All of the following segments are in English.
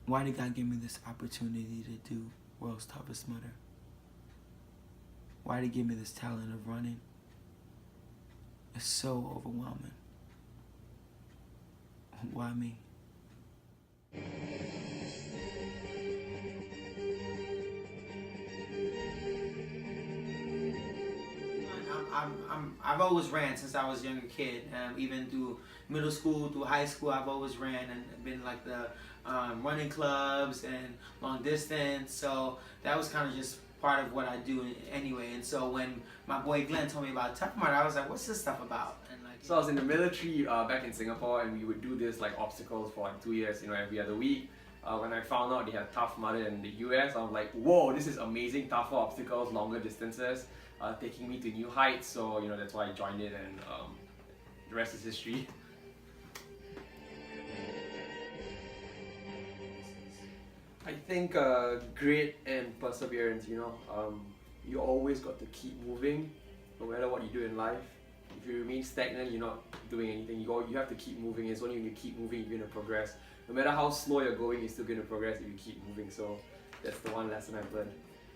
Why did God give me this opportunity to do World's Toughest Mudder? Why did He give me this talent of running? It's so overwhelming. Why me? I've always ran since I was a younger kid. Even through middle school, through high school, I've always ran and been like the running clubs and long distance. So that was kind of just part of what I do anyway. And so when my boy Glenn told me about Tough Mudder, I was like, "What's this stuff about?" And like, so I was in the military back in Singapore, and we would do this like obstacles for like 2 years, every other week. When I found out they had Tough Mudder in the US, I was like, whoa, this is amazing, tougher obstacles, longer distances, taking me to new heights. So that's why I joined it, and the rest is history. I think grit and perseverance, you always got to keep moving no matter what you do in life. If you remain stagnant, you're not doing anything. You have to keep moving. It's only when you keep moving you're going to progress. No matter how slow you're going, you're still going to progress if you keep moving. So that's the one lesson I've learned.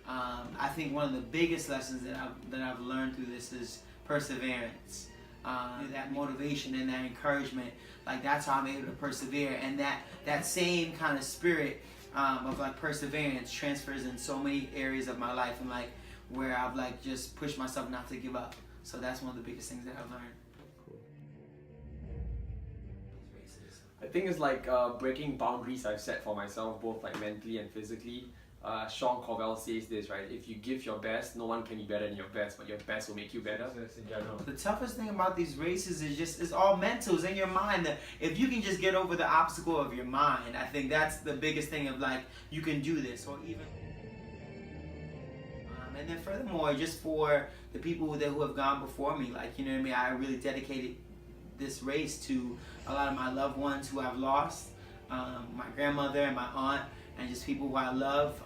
I think one of the biggest lessons that I've learned through this is perseverance. That motivation and that encouragement, like that's how I'm able to persevere. And that same kind of spirit of like perseverance transfers in so many areas of my life, and like where I've like just pushed myself not to give up. So that's one of the biggest things that I've learned. Cool. I think it's like breaking boundaries I've set for myself, both like mentally and physically. Sean Covell says this, right? If you give your best, no one can be better than your best, but your best will make you better. In general. The toughest thing about these races is it's all mental. It's in your mind. That if you can just get over the obstacle of your mind, I think that's the biggest thing of like, you can do this. Or even and then furthermore, just for the people who have gone before me, like, I really dedicated this race to a lot of my loved ones who I've lost, my grandmother and my aunt, and just people who I love,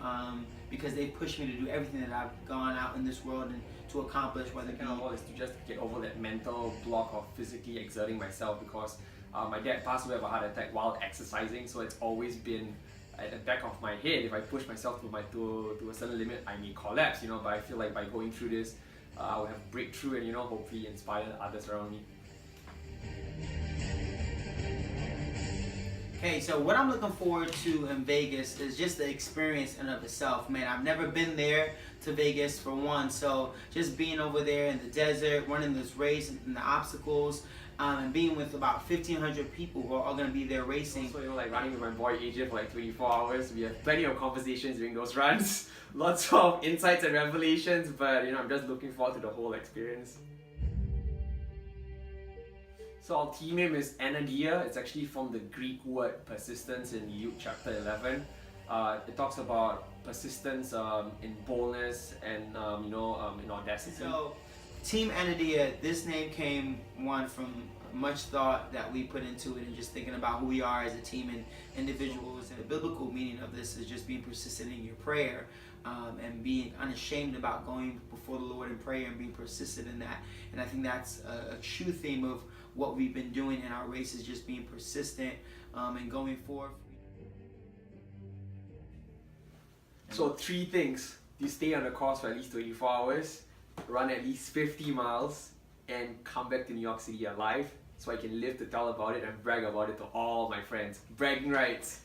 because they pushed me to do everything that I've gone out in this world and to accomplish. Whether second of all is to just get over that mental block of physically exerting myself, because my dad passed away of a heart attack while exercising, so it's always been at the back of my head. If I push myself to a certain limit, I may collapse, but I feel like by going through this, I will have breakthrough and hopefully inspire others around me. Okay, so what I'm looking forward to in Vegas is just the experience in of itself, man. I've never been there to Vegas for one, so just being over there in the desert, running this race and the obstacles, and being with about 1,500 people who are all going to be there racing. So, like running with my boy AJ for like 24 hours, we have plenty of conversations during those runs, lots of insights and revelations, but I'm just looking forward to the whole experience. So our team name is Anaideia. It's actually from the Greek word persistence in Untitled Chapter 11. It talks about persistence in boldness and in audacity. So, Team Anaideia, this name came from much thought that we put into it, and just thinking about who we are as a team and individuals. And the biblical meaning of this is just being persistent in your prayer, and being unashamed about going before the Lord in prayer and being persistent in that. And I think that's a true theme of what we've been doing in our races, just being persistent and going forth. So 3 things: you stay on the course for at least 24 hours, run at least 50 miles, and come back to New York City alive, so I can live to tell about it and brag about it to all my friends. Bragging rights.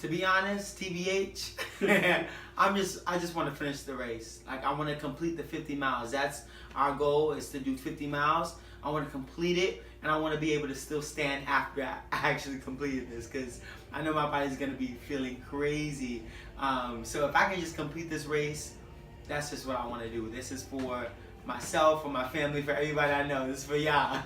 To be honest, TBH, I just want to finish the race. Like, I want to complete the 50 miles. That's our goal, is to do 50 miles. I want to complete it, and I want to be able to still stand after I actually completed this, because I know my body's going to be feeling crazy. So if I can just complete this race, that's just what I want to do. This is for myself, for my family, for everybody I know. This is for y'all.